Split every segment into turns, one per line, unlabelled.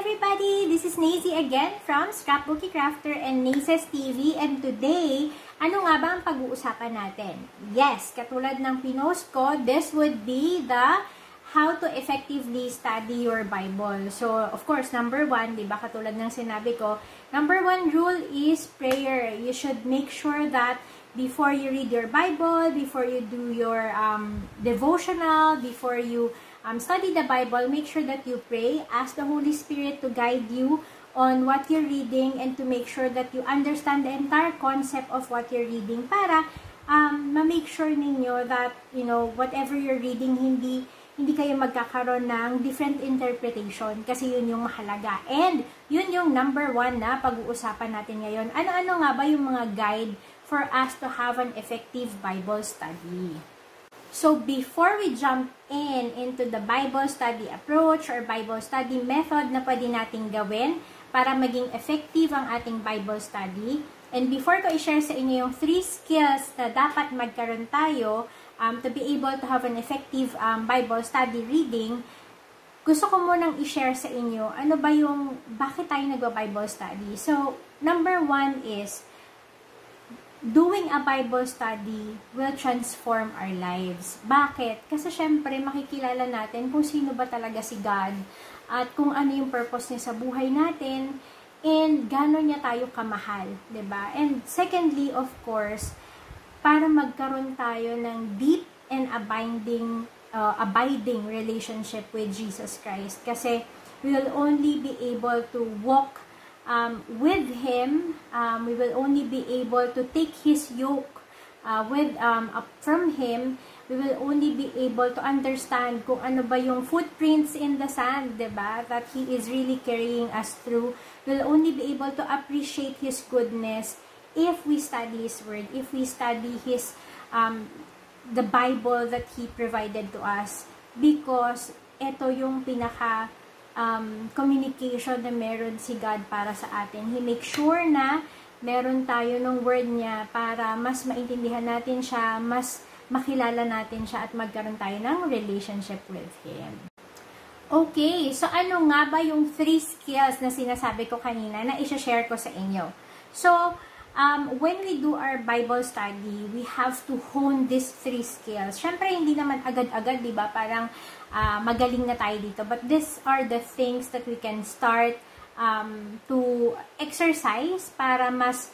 everybody! This is Nazy again from Scrapbooky Crafter and Naces TV, and today, ano nga ba ang pag-uusapan natin? Yes, katulad ng pinost ko, this would be the how to effectively study your Bible. So, of course, number one, di ba, katulad ng sinabi ko, number one rule is prayer. You should make sure that before you read your Bible, before you do your devotional, before you study the Bible, make sure that you pray. Ask the Holy Spirit to guide you on what you're reading and to make sure that you understand the entire concept of what you're reading para ma-make sure ninyo that, you know, whatever you're reading, hindi kayo magkakaroon ng different interpretation kasi yun yung mahalaga. And yun yung number one na pag-uusapan natin ngayon. Ano-ano nga ba yung mga guide for us to have an effective Bible study? So, before we jump into the Bible study approach or Bible study method na pwede nating gawin para maging effective ang ating Bible study, and before ko i-share sa inyo yung 3 skills na dapat magkaroon tayo to be able to have an effective Bible study reading, gusto ko munang i-share sa inyo ano ba yung, bakit tayo nagwa-Bible study. So, number 1 is, doing a Bible study will transform our lives. Bakit? Kasi syempre makikilala natin kung sino ba talaga si God at kung ano yung purpose niya sa buhay natin and gaano niya tayo kamahal, 'di ba? And secondly, of course, para magkaroon tayo ng deep and abiding relationship with Jesus Christ. Kasi we will only be able to walk with Him, we will only be able to take His yoke from Him. We will only be able to understand kung ano ba yung footprints in the sand, diba? That He is really carrying us through. We will only be able to appreciate His goodness if we study His Word, if we study His, the Bible that He provided to us. Because ito yung pinaka communication na meron si God para sa atin. He makes sure na meron tayo ng word niya para mas maintindihan natin siya, mas makilala natin siya at magkaroon tayo ng relationship with Him. Okay, so ano nga ba yung 3 skills na sinasabi ko kanina na i-share ko sa inyo? So, when we do our Bible study, we have to hone these 3 skills. Syempre, hindi naman agad-agad, di ba? Parang magaling na tayo dito. But these are the things that we can start to exercise para mas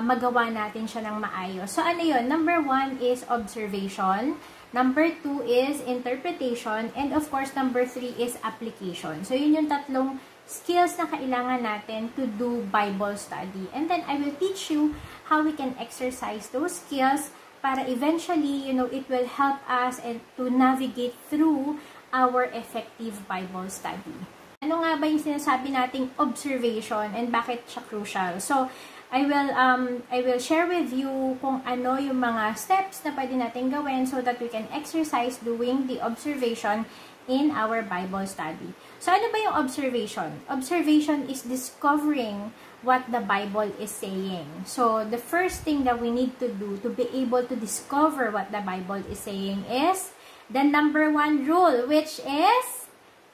magawa natin siya ng maayos. So, ano yun? Number 1 is observation. Number 2 is interpretation. And of course, number 3 is application. So, yun yung tatlong skills na kailangan natin to do Bible study. And then, I will teach you how we can exercise those skills para eventually, you know, it will help us and to navigate through our effective Bible study. Ano nga ba yung sinasabi nating observation and bakit siya crucial? So, I will share with you kung ano yung mga steps na pwede natin gawin so that we can exercise doing the observation in our Bible study. So, ano ba yung observation? Observation is discovering what the Bible is saying. So, the first thing that we need to do to be able to discover what the Bible is saying is the number 1 rule, which is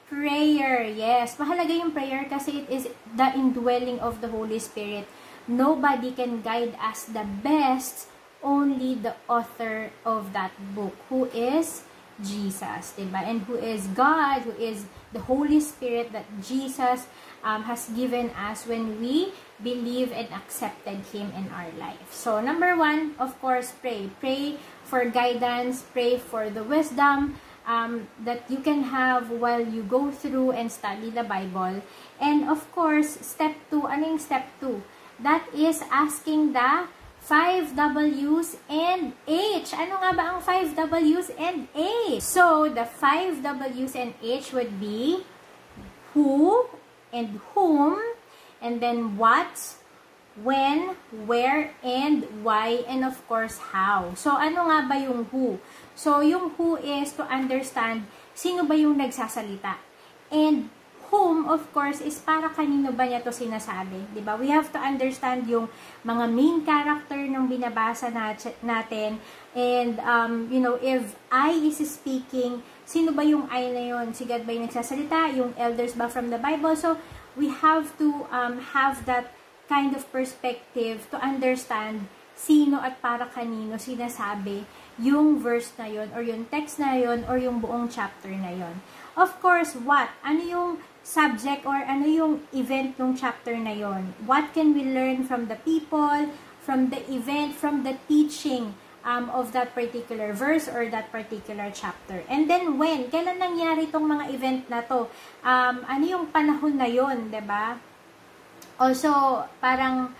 prayer. Yes, mahalaga yung prayer kasi it is the indwelling of the Holy Spirit. Nobody can guide us the best, only the author of that book, who is Jesus, diba? And who is God, who is the Holy Spirit that Jesus has given us when we believe and accepted Him in our life. So, number 1, of course, pray. Pray for guidance, pray for the wisdom that you can have while you go through and study the Bible. And of course, step 2, ano yung step 2? That is asking the 5 W's and H. Ano nga ba ang 5 W's and H? So, the 5 W's and H would be who and whom, and then what, when, where, and why, and of course, how. So, ano nga ba yung who? So, yung who is to understand sino ba yung nagsasalita. And whom, of course, is para kanino ba niya to sinasabi, di ba? We have to understand yung mga main character ng binabasa natin. And, you know, if I is speaking, sino ba yung I na yun? Si God ba yung nagsasalita? Yung elders ba from the Bible? So, we have to have that kind of perspective to understand sino at para kanino sinasabi yung verse na yun, or yung text na yun, or yung buong chapter na yun. Of course, what? Ano yung subject or ano yung event ng chapter na yun? What can we learn from the people, from the event, from the teaching of that particular verse or that particular chapter? And then when? Kailan nangyari itong mga event na to? Ano yung panahon na yun, diba? Also, parang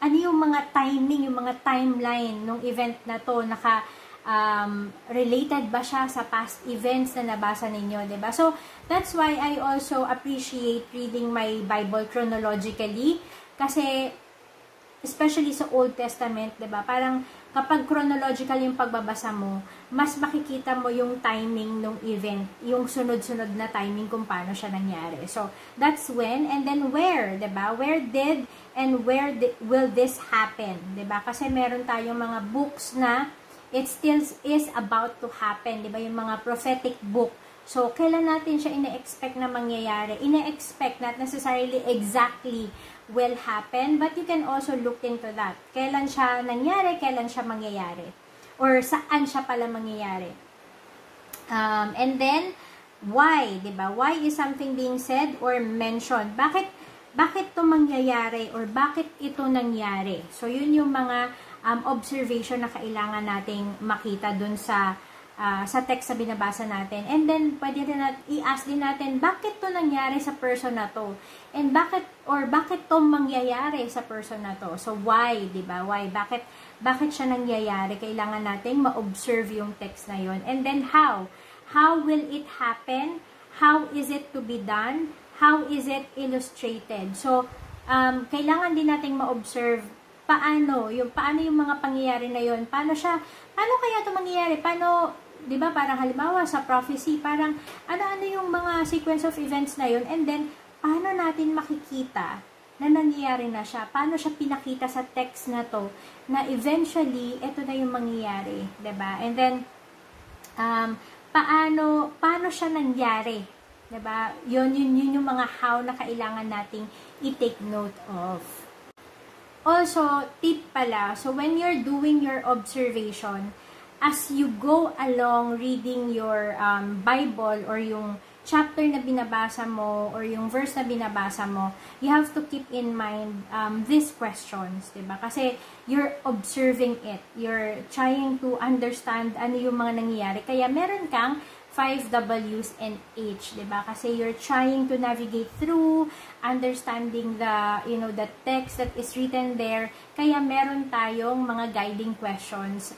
ano yung mga timing, yung mga timeline ng event na to, related ba siya sa past events na nabasa ninyo, diba? So, that's why I also appreciate reading my Bible chronologically, kasi, especially sa Old Testament, diba? Parang, kapag chronological yung pagbabasa mo, mas makikita mo yung timing ng event, yung sunod-sunod na timing kung paano siya nangyari. So, that's when, and then where, diba? Where did, and where will this happen, diba? Kasi meron tayong mga books na it still is about to happen, diba? Yung mga prophetic book. So, kailan natin siya ina-expect na mangyayari? Ina-expect, not necessarily exactly will happen, but you can also look into that. Kailan siya nangyari, kailan siya mangyayari, or saan siya pala mangyayari. And then, why, diba? Why is something being said or mentioned? Bakit to mangyayari, or bakit ito nangyari? So, yun yung mga observation na kailangan nating makita dun sa text na binabasa natin. And then, pwede rin i-ask din natin, bakit to nangyari sa person na to? And bakit to mangyayari sa person na to? So, why, diba? Why? Bakit siya nangyayari? Kailangan nating ma-observe yung text na yon. And then, how? How will it happen? How is it to be done? How is it illustrated? So, kailangan din nating ma-observe paano yung mga pangyayari na yon. Paano kaya ito mangyayari? Paano, di ba, parang halimbawa sa prophecy, parang ano yung mga sequence of events na yon, and then, paano natin makikita na nangyayari na siya? Paano siya pinakita sa text na to, na eventually, ito na yung mangyayari, di ba? And then, paano siya nangyari? Di ba? Yun yung mga how na kailangan nating i-take note of. Also, tip pala, so when you're doing your observation, as you go along reading your Bible, or yung chapter na binabasa mo, or yung verse na binabasa mo, you have to keep in mind these questions, diba? Kasi you're observing it. You're trying to understand ano yung mga nangyayari. Kaya meron kang 5 W's and H, diba? Kasi you're trying to navigate through, understanding the text that is written there. Kaya meron tayong mga guiding questions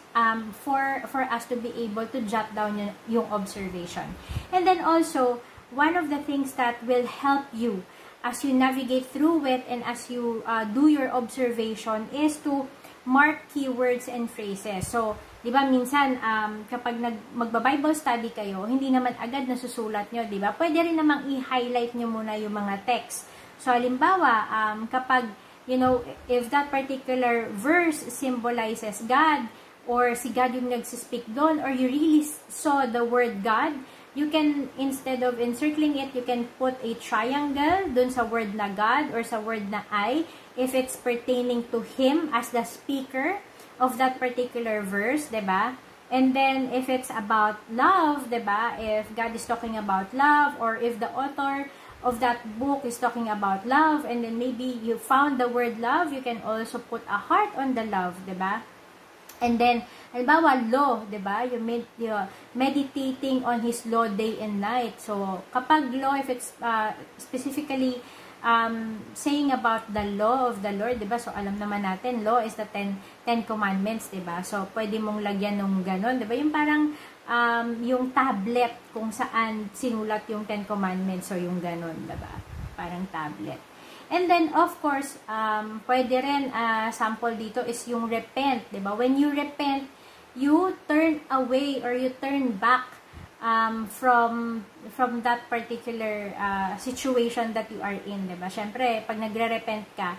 for us to be able to jot down yung observation. And then also, one of the things that will help you as you navigate through it and as you do your observation is to mark keywords and phrases. So, di ba, minsan, kapag magba-Bible study kayo, hindi naman agad nasusulat nyo, di ba? Pwede rin namang i-highlight nyo muna yung mga text. So, halimbawa, kapag, if that particular verse symbolizes God, or si God yung nagsispeak doon, or you really saw the word God, you can, instead of encircling it, you can put a triangle doon sa word na God, or sa word na I, if it's pertaining to Him as the speaker of that particular verse, diba? And then, if it's about love, diba? If God is talking about love, or if the author of that book is talking about love, and then maybe you found the word love, you can also put a heart on the love, diba? And then, halimbawa, law, diba? You're meditating on His law day and night. So, kapag law, if it's specifically saying about the law of the Lord, diba? So, alam naman natin, law is the 10 commandments, diba? So, pwede mong lagyan ng ganon, diba? Yung parang, yung tablet kung saan sinulat yung 10 commandments, so yung ganon, diba? Parang tablet. And then, of course, pwede rin, sample dito is yung repent, diba? When you repent, you turn away or you turn back from that particular situation that you are in, diba? Syempre, pag nagre-repent ka,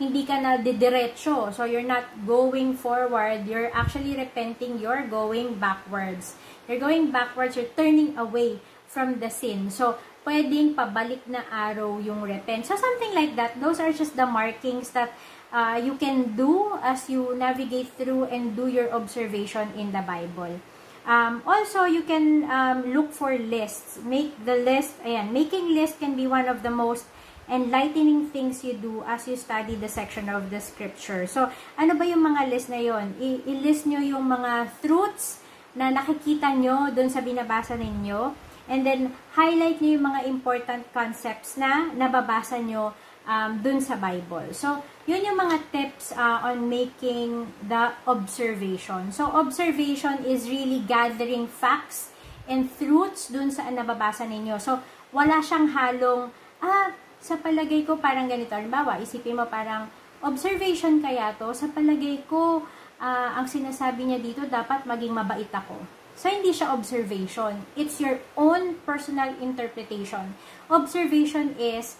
hindi ka na didiretso. So, you're not going forward. You're actually repenting. You're going backwards. You're going backwards. You're turning away from the sin. So, pwedeng pabalik na arrow yung repent. So, something like that. Those are just the markings that you can do as you navigate through and do your observation in the Bible. Also, you can look for lists. Make the list. Ayan, making list can be one of the most enlightening things you do as you study the section of the scripture. So, ano ba yung mga list na yon? I-list nyo yung mga truths na nakikita nyo dun sa binabasa ninyo. And then, highlight nyo yung mga important concepts na nababasa nyo dun sa Bible. So, yun yung mga tips on making the observation. So, observation is really gathering facts and truths dun sa nababasa ninyo. So, wala siyang halong, sa palagay ko parang ganito. Halimbawa, isipin mo parang, observation kaya to, sa palagay ko, ang sinasabi niya dito, dapat maging mabait ako. So, hindi siya observation. It's your own personal interpretation. Observation is,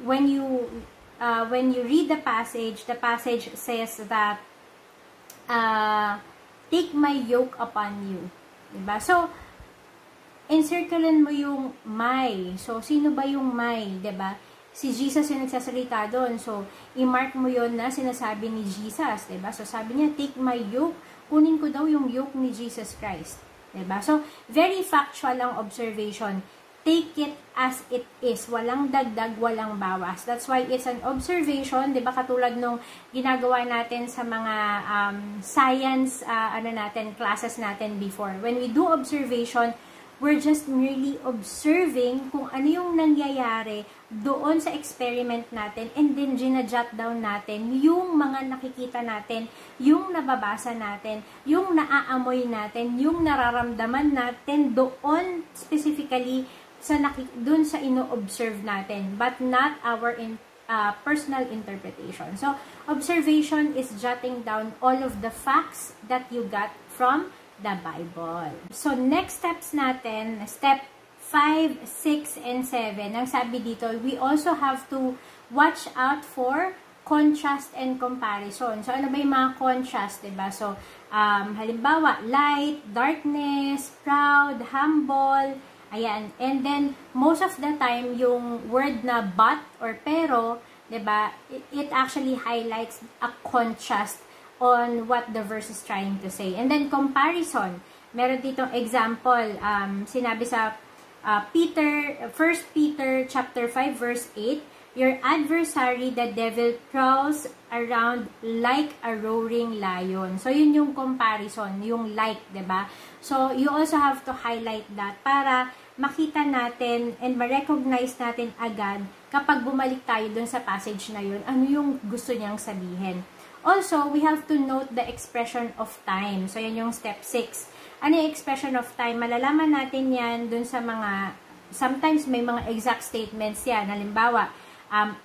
when you read the passage says that, take my yoke upon you. Diba? So, encirclean mo yung my. So, sino ba yung my? Diba? Si Jesus yung nagsasalita doon. So, i-mark mo yon na sinasabi ni Jesus. Diba? So, sabi niya, take my yoke. Kunin ko daw yung yoke ni Jesus Christ. Diba? So, very factual ang observation. Take it as it is. Walang dagdag, walang bawas. That's why it's an observation. Diba? Katulad nung ginagawa natin sa mga science classes natin before. When we do observation, we're just merely observing kung ano yung nangyayari doon sa experiment natin, and then ginajot down natin yung mga nakikita natin, yung nababasa natin, yung naaamoy natin, yung nararamdaman natin doon specifically doon sa ino-observe natin, but not our personal interpretation. So, observation is jotting down all of the facts that you got from the Bible. So, next steps natin, step 5, 6, and 7. Ang sabi dito, we also have to watch out for contrast and comparison. So, ano ba yung mga contrast, diba? So, halimbawa, light, darkness, proud, humble, ayan. And then, most of the time, yung word na but or pero, diba, it actually highlights a contrast on what the verse is trying to say. And then, comparison. Meron ditong example, sinabi sa 1 Peter chapter 5 verse 8, your adversary, the devil, prowls around like a roaring lion. So, yun yung comparison, yung like, diba? So, you also have to highlight that para makita natin and ma-recognize natin agad kapag bumalik tayo dun sa passage na yun, ano yung gusto niyang sabihin. Also, we have to note the expression of time. So, yan yung step 6. Ano yung expression of time? Malalaman natin yan dun sa mga, sometimes may mga exact statements yan. Halimbawa,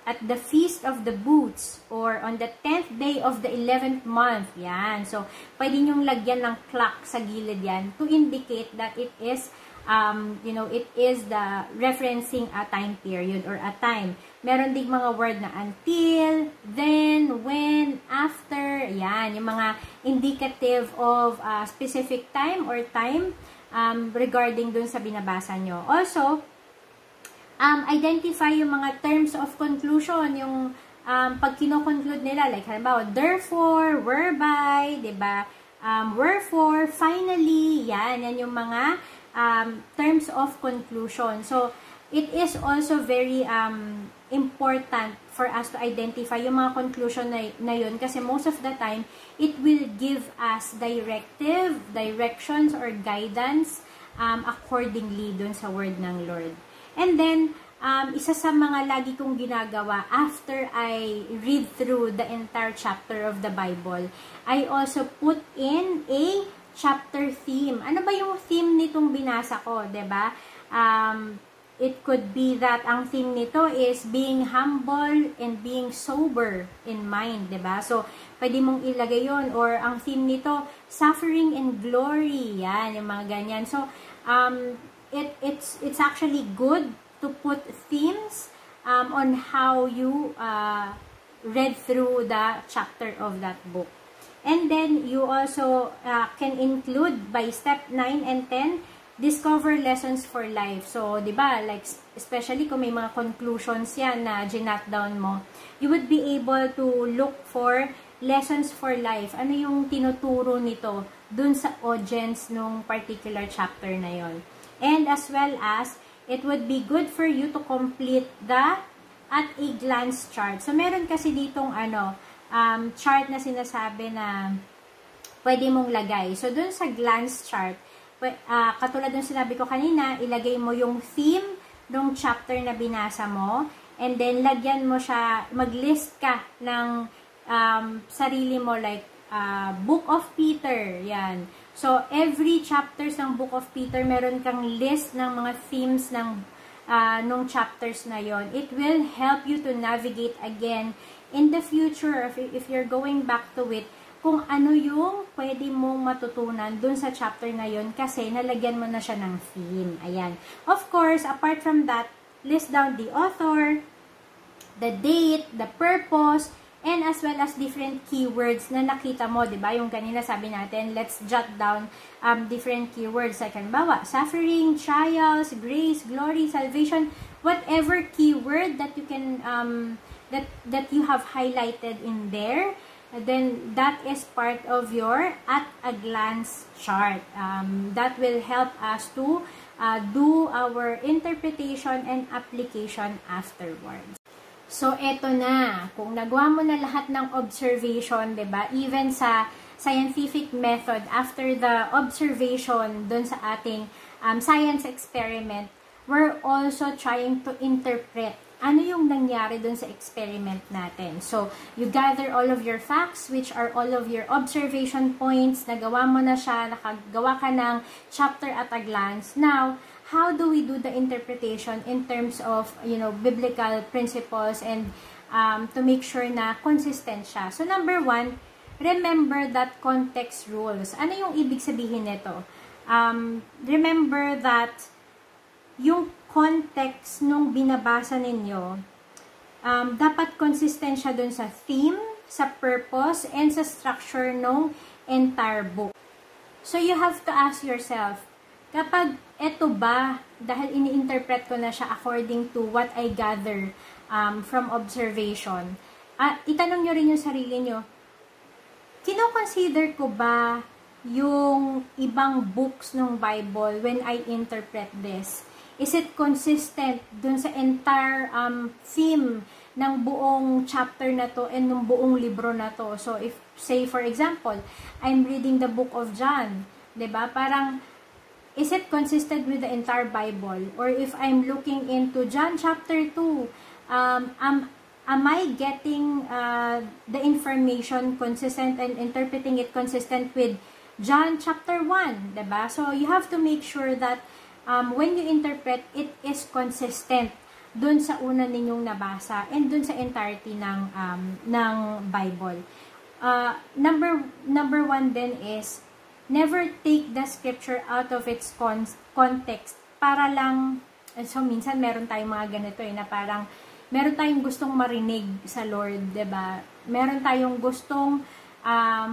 at the Feast of the Booths or on the 10th day of the 11th month. Yan. So, pwede nyong lagyan ng clock sa gilid yan to indicate that it is, it is the referencing a time period or a time. Meron ding mga word na until, then, when, after. Yan. Yung mga indicative of specific time or time regarding dun sa binabasa nyo. Also, identify yung mga terms of conclusion, yung pag kino-conclude nila, like halimbawa, therefore, whereby, diba? Wherefore, finally, yan yung mga terms of conclusion. So, it is also very important for us to identify yung mga conclusion na yun kasi most of the time, it will give us directions or guidance accordingly dun sa word ng Lord. And then, isa sa mga lagi kong ginagawa after I read through the entire chapter of the Bible, I also put in a chapter theme. Ano ba yung theme nitong binasa ko, diba? It could be that ang theme nito is being humble and being sober in mind, diba? So, pwede mong ilagay yon. Or ang theme nito, suffering and glory. Yan, yung mga ganyan. So, it's actually good to put themes on how you read through the chapter of that book. And then you also can include by step 9 and 10, discover lessons for life. So, di ba, like, especially kung may mga conclusions yan na ginat down mo, you would be able to look for lessons for life. Ano yung tinuturo nito dun sa audience nung particular chapter na yon. And as well as, it would be good for you to complete the at a glance chart. So, meron kasi ditong chart na sinasabi na pwede mong lagay. So, dun sa glance chart, katulad ng sinabi ko kanina, ilagay mo yung theme ng chapter na binasa mo, and then lagyan mo siya, mag-list ka ng sarili mo, like Book of Peter, yan. So, every chapters ng Book of Peter, meron kang list ng mga themes ng nung chapters na yon. It will help you to navigate again in the future, if you're going back to it, kung ano yung pwede mong matutunan dun sa chapter na yon kasi nalagyan mo na siya ng theme. Ayan. Of course, apart from that, list down the author, the date, the purpose, and as well as different keywords na nakita mo, di ba? Yung kanina sabi natin, let's jot down different keywords. Like, halimbawa, suffering, trials, grace, glory, salvation, whatever keyword that you can that you have highlighted in there, then that is part of your at a glance chart. That will help us to do our interpretation and application afterwards. So, eto na. Kung nagawa mo na lahat ng observation, diba? Even sa scientific method, after the observation dun sa ating science experiment, we're also trying to interpret ano yung nangyari dun sa experiment natin. So, you gather all of your facts, which are all of your observation points. Nagawa mo na siya, nakagawa ka ng chapter at a glance. Now, how do we do the interpretation in terms of, biblical principles and to make sure na consistent siya? So, number 1, remember that context rules. Ano yung ibig sabihin nito? Remember that yung context nung binabasa ninyo, dapat consistent siya dun sa theme, sa purpose, and sa structure ng entire book. So, you have to ask yourself, kapag eto ba, dahil ini-interpret ko na siya according to what I gather from observation, itanong nyo rin yung sarili nyo, kino-consider ko ba yung ibang books ng Bible when I interpret this? Is it consistent dun sa entire theme ng buong chapter na to and ng buong libro na to? So, if, say for example, I'm reading the book of John, diba? Parang, is it consistent with the entire Bible? Or if I'm looking into John chapter 2, am I getting the information consistent and interpreting it consistent with John chapter 1, diba? So, you have to make sure that when you interpret, it is consistent dun sa una ninyong nabasa and dun sa entirety ng Bible. Number 1 then is, never take the scripture out of its context para lang, so minsan meron tayong mga ganito na parang, meron tayong gustong marinig sa Lord, diba? Meron tayong gustong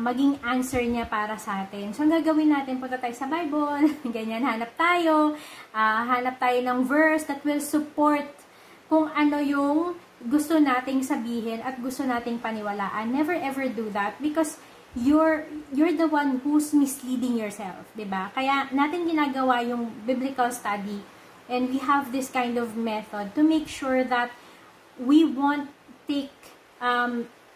maging answer niya para sa atin. So, ang gagawin natin, punta tayo sa Bible, ganyan, hanap tayo ng verse that will support kung ano yung gusto nating sabihin at gusto nating paniwalaan. Never ever do that because you're the one who's misleading yourself, diba? Kaya natin ginagawa yung biblical study and we have this kind of method to make sure that we won't take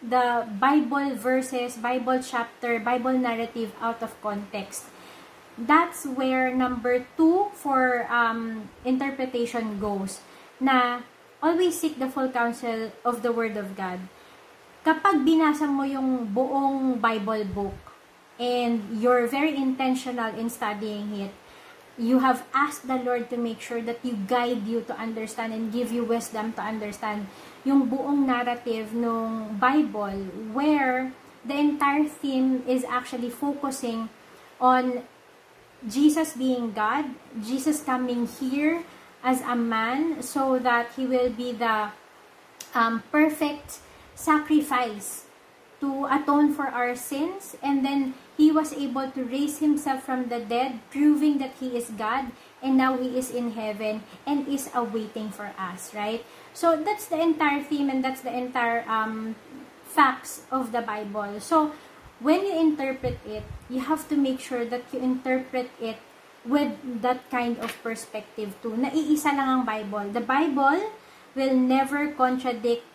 the Bible verses, Bible chapter, Bible narrative out of context. That's where number 2 for interpretation goes, na always seek the full counsel of the Word of God. Kapag binasa mo yung buong Bible book and you're very intentional in studying it, you have asked the Lord to make sure that you guide you to understand and give you wisdom to understand yung buong narrative ng Bible, where the entire theme is actually focusing on Jesus being God, Jesus coming here as a man so that he will be the perfect sacrifice to atone for our sins, and then He was able to raise Himself from the dead, proving that He is God, and now He is in heaven and is awaiting for us, right? So that's the entire theme, and that's the entire facts of the Bible. So when you interpret it, you have to make sure that you interpret it with that kind of perspective too. Naiisa lang ang Bible. The Bible will never contradict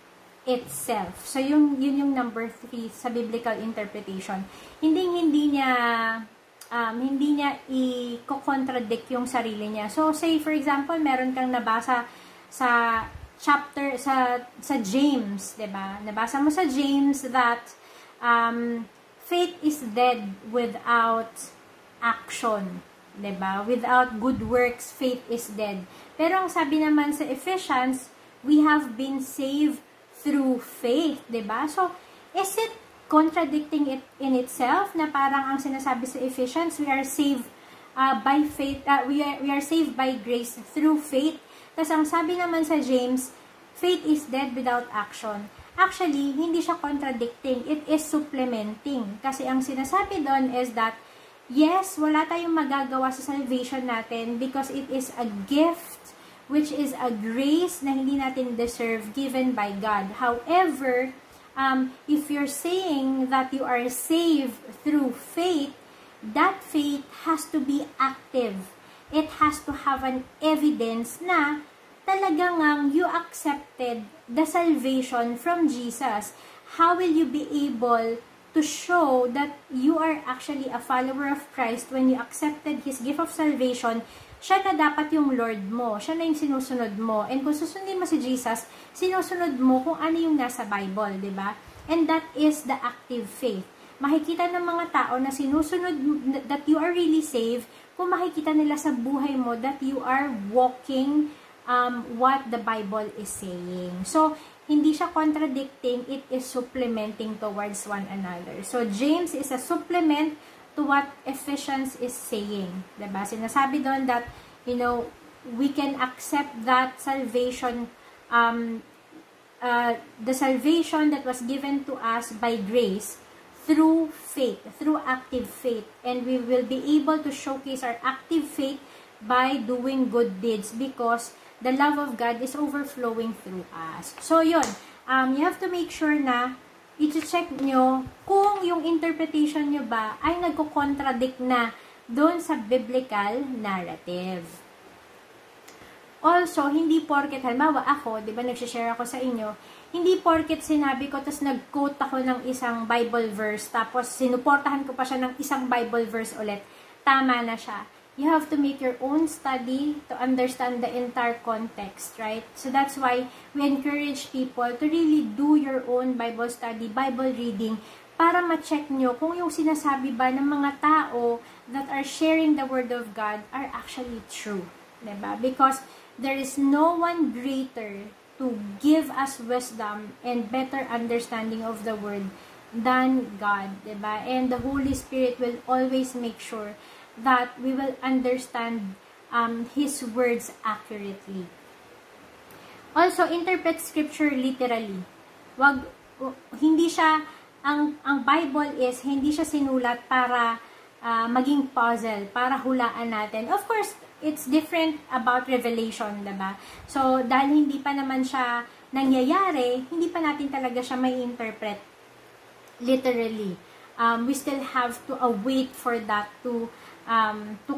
itself. So yun yung number 3 sa biblical interpretation. Hindi niya i-contradict yung sarili niya. So say for example, meron kang nabasa sa chapter sa James, 'di ba? Nabasa mo sa James that faith is dead without action, 'di ba? Without good works, faith is dead. Pero ang sabi naman sa Ephesians, we have been saved through faith, 'di ba? So, is it contradicting it in itself na parang ang sinasabi sa Ephesians, we are saved by faith, we are saved by grace through faith. Tapos ang sabi naman sa James, faith is dead without action. Actually, hindi siya contradicting, it is supplementing. Kasi ang sinasabi doon is that yes, wala tayong magagawa sa salvation natin because it is a gift, which is a grace na hindi natin deserve, given by God. However, if you're saying that you are saved through faith, that faith has to be active. It has to have an evidence na talagang you accepted the salvation from Jesus. How will you be able to show that you are actually a follower of Christ when you accepted His gift of salvation? Siya na dapat yung Lord mo. Siya na yung sinusunod mo. And kung susundin mo si Jesus, sinusunod mo kung ano yung nasa Bible, di ba? And that is the active faith. Makikita ng mga tao na sinusunod, that you are really saved, kung makikita nila sa buhay mo that you are walking what the Bible is saying. So, hindi siya contradicting, it is supplementing towards one another. So, James is a supplement to what Ephesians is saying. Diba? Sinasabi doon that, we can accept that salvation, the salvation that was given to us by grace through faith, through active faith. And we will be able to showcase our active faith by doing good deeds because the love of God is overflowing through us. So, yun. You have to make sure na i-check nyo kung yung interpretation nyo ba ay nagko-contradict na doon sa biblical narrative. Also, hindi porket, halimbawa ako, di ba nagsishare ako sa inyo, hindi porket sinabi ko, tapos nag-quote ako ng isang Bible verse, tapos sinuportahan ko pa siya ng isang Bible verse ulit, tama na siya. You have to make your own study to understand the entire context, right? So that's why we encourage people to really do your own Bible study, Bible reading, para ma-check nyo kung yung sinasabi ba ng mga tao that are sharing the Word of God are actually true, diba? Because there is no one greater to give us wisdom and better understanding of the Word than God, diba? And the Holy Spirit will always make sure that we will understand His words accurately. Also, interpret Scripture literally. Hindi siya, ang Bible is, hindi siya sinulat para maging puzzle, para hulaan natin. Of course, it's different about Revelation, diba? So, dahil hindi pa naman siya nangyayari, hindi pa natin talaga siya may interpret literally. We still have to await for that to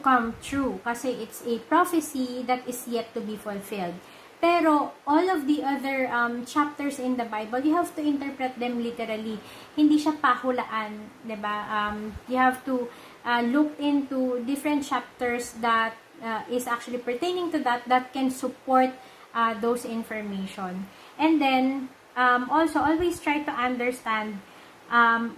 come true kasi it's a prophecy that is yet to be fulfilled. Pero all of the other chapters in the Bible, you have to interpret them literally. Hindi siya pahulaan, 'di ba? You have to look into different chapters that is actually pertaining to that can support those information. And then also always try to understand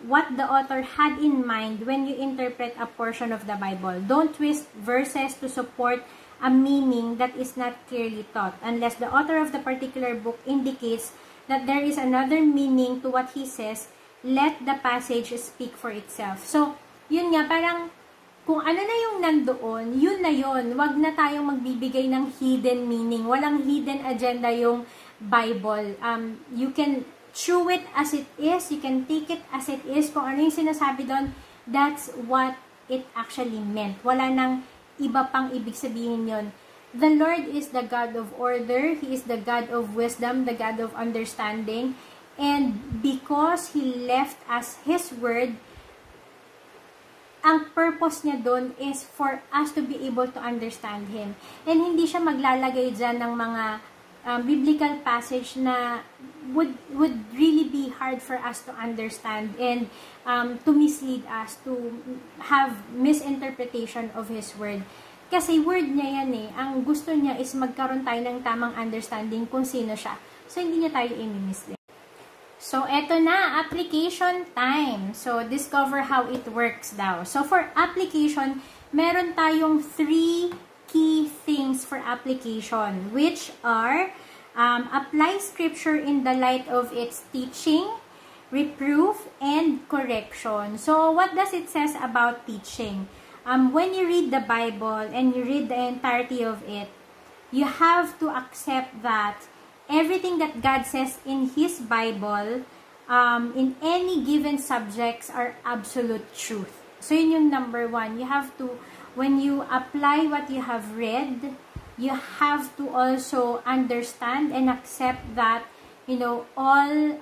what the author had in mind when you interpret a portion of the Bible. Don't twist verses to support a meaning that is not clearly taught, unless the author of the particular book indicates that there is another meaning to what he says. Let the passage speak for itself. So, yun nga, parang kung ano na yung nandoon, yun na yun. Wag na tayong magbibigay ng hidden meaning. Walang hidden agenda yung Bible. You can chew it as it is, you can take it as it is. Kung ano yung sinasabi doon, that's what it actually meant. Wala nang iba pang ibig sabihin yon. The Lord is the God of order. He is the God of wisdom, the God of understanding. And because He left us His word, ang purpose niya doon is for us to be able to understand Him. And hindi siya maglalagay dyan ng mga biblical passage na would really be hard for us to understand and to mislead us, to have misinterpretation of His word. Kasi word niya yan eh. Ang gusto niya is magkaroon tayo ng tamang understanding kung sino siya. So, hindi niya tayo i-mislead. So, eto na, application time. So, discover how it works daw. So, for application, meron tayong 3 key things for application, which are apply scripture in the light of its teaching, reproof, and correction. So, what does it says about teaching? When you read the Bible and you read the entirety of it, you have to accept that everything that God says in His Bible, in any given subjects, are absolute truth. So, yun yung number 1. You have to, when you apply what you have read, you have to also understand and accept that, you know, all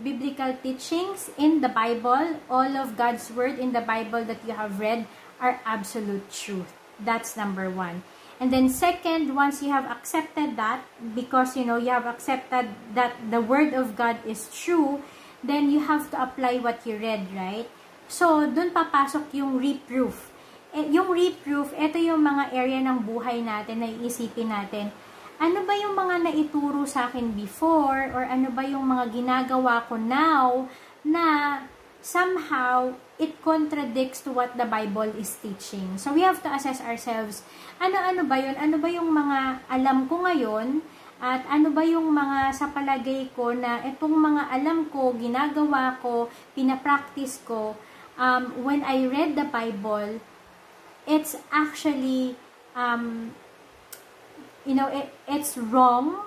biblical teachings in the Bible, all of God's word in the Bible that you have read are absolute truth. That's number 1. And then second, once you have accepted that, because, you know, you have accepted that the word of God is true, then you have to apply what you read, right? So, dun papasok yung reproof. Yung reproof, ito yung mga area ng buhay natin na iisipin natin. Ano ba yung mga naituro sa akin before, or ano ba yung mga ginagawa ko now na somehow it contradicts to what the Bible is teaching. So, we have to assess ourselves. Ano ba yun? Ano ba yung mga alam ko ngayon? At ano ba yung mga sa palagay ko na itong mga alam ko, ginagawa ko, pinapractice ko, when I read the Bible, it's actually, you know, it's wrong,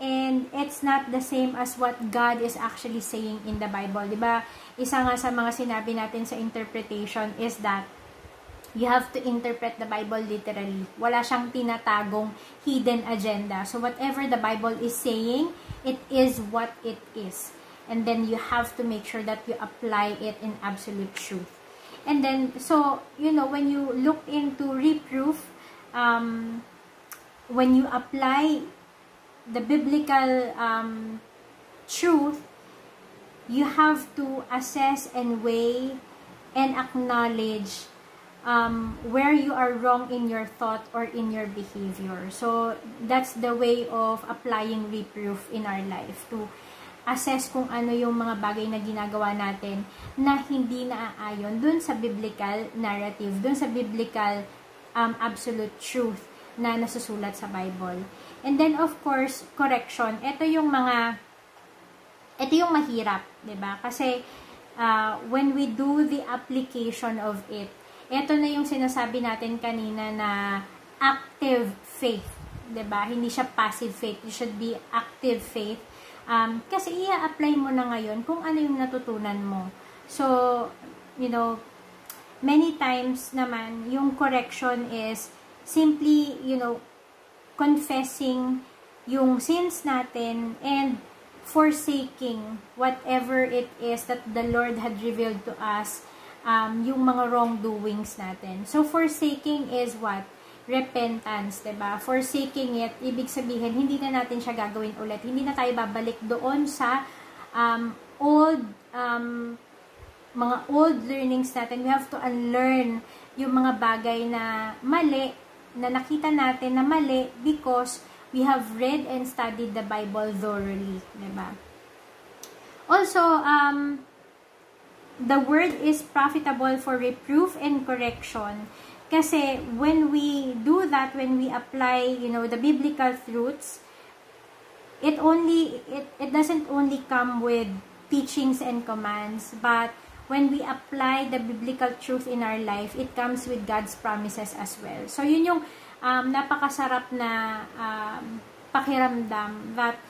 and it's not the same as what God is actually saying in the Bible. Diba? Isa nga sa mga sinabi natin sa interpretation is that you have to interpret the Bible literally. Wala siyang tinatagong hidden agenda. So, whatever the Bible is saying, it is what it is. And then, you have to make sure that you apply it in absolute truth. And then, so, you know, when you look into reproof, when you apply the biblical truth, you have to assess and weigh and acknowledge where you are wrong in your thought or in your behavior. So, that's the way of applying reproof in our life, to assess kung ano yung mga bagay na ginagawa natin na hindi naaayon dun sa biblical narrative, dun sa biblical absolute truth na nasusulat sa Bible. And then, of course, correction. Ito yung mahirap, diba? Kasi, when we do the application of it, ito na yung sinasabi natin kanina na active faith, diba? Hindi siya passive faith. It should be active faith. Kasi i-apply mo na ngayon kung ano yung natutunan mo. So, you know, many times naman, yung correction is simply, you know, confessing yung sins natin and forsaking whatever it is that the Lord had revealed to us, yung mga wrongdoings natin. So, forsaking is what? Repentance, diba? Forsaking it, ibig sabihin, hindi na natin siya gagawin ulit. Hindi na tayo babalik doon sa mga old learnings natin. We have to unlearn yung mga bagay na mali, na nakita natin na mali because we have read and studied the Bible thoroughly, diba? Also, the word is profitable for reproof and correction. Kasi when we do that, when we apply, you know, the biblical truths, it doesn't only come with teachings and commands, but when we apply the biblical truth in our life, it comes with God's promises as well. So, yun yung napakasarap na pakiramdam that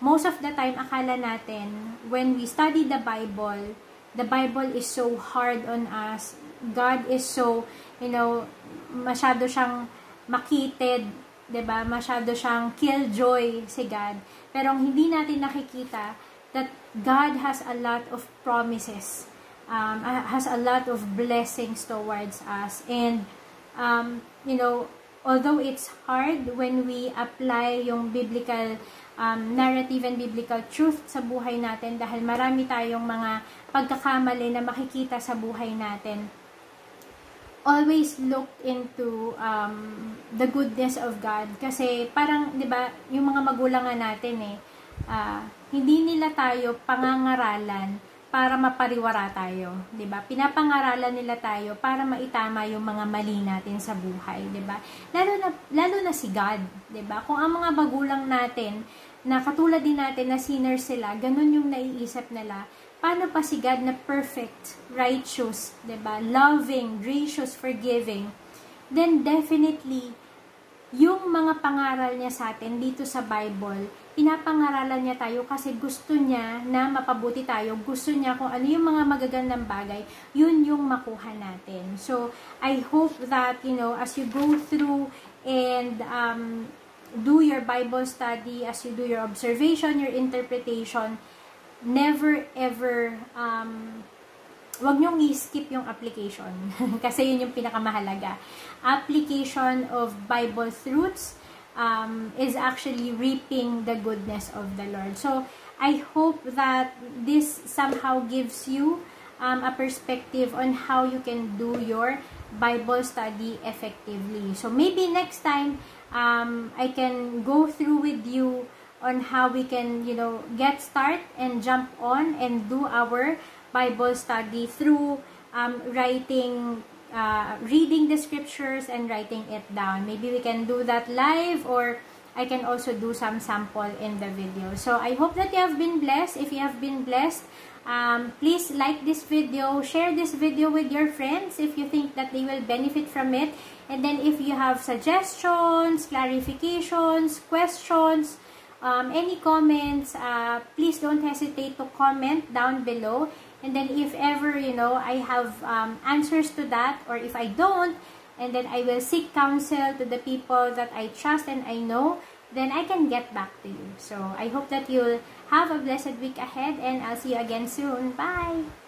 most of the time, akala natin, when we study the Bible is so hard on us. God is so, masyado siyang makitid, 'di ba? Masyado siyang killjoy si God. Pero hindi natin nakikita that God has a lot of promises, has a lot of blessings towards us. And although it's hard when we apply yung biblical narrative and biblical truth sa buhay natin, dahil marami tayong mga pagkakamali na makikita sa buhay natin, always look into the goodness of God. Kasi parang, 'di ba, yung mga magulang natin hindi nila tayo pangangaralan para mapariwara tayo, 'di ba? Pinapangaralan nila tayo para maitama yung mga mali natin sa buhay, 'di ba? Lalo na si God, 'di ba? Kung ang mga magulang natin na katulad din natin na sinners sila, ganun yung naiisip nila. Paano pa si God na perfect, righteous, 'di ba? Loving, gracious, forgiving. Then definitely yung mga pangaral niya sa atin dito sa Bible, pinapangaralan niya tayo kasi gusto niya na mapabuti tayo. Gusto niya kung ano yung mga magagandang bagay, yun yung makuha natin. So, I hope that, as you go through and do your Bible study, as you do your observation, your interpretation, never ever, wag nyong i-skip yung application. Kasi yun yung pinakamahalaga. Application of Bible truths is actually reaping the goodness of the Lord. So, I hope that this somehow gives you a perspective on how you can do your Bible study effectively. So, maybe next time, I can go through with you on how we can, get start and jump on and do our Bible study through reading the scriptures and writing it down. Maybe we can do that live, or I can also do some sample in the video. So I hope that you have been blessed. If you have been blessed, please like this video, share this video with your friends if you think that they will benefit from it. And then if you have suggestions, clarifications, questions, any comments, please don't hesitate to comment down below. And then if ever, I have answers to that, or if I don't, and then I will seek counsel to the people that I trust and I know, then I can get back to you. So I hope that you'll have a blessed week ahead, and I'll see you again soon. Bye!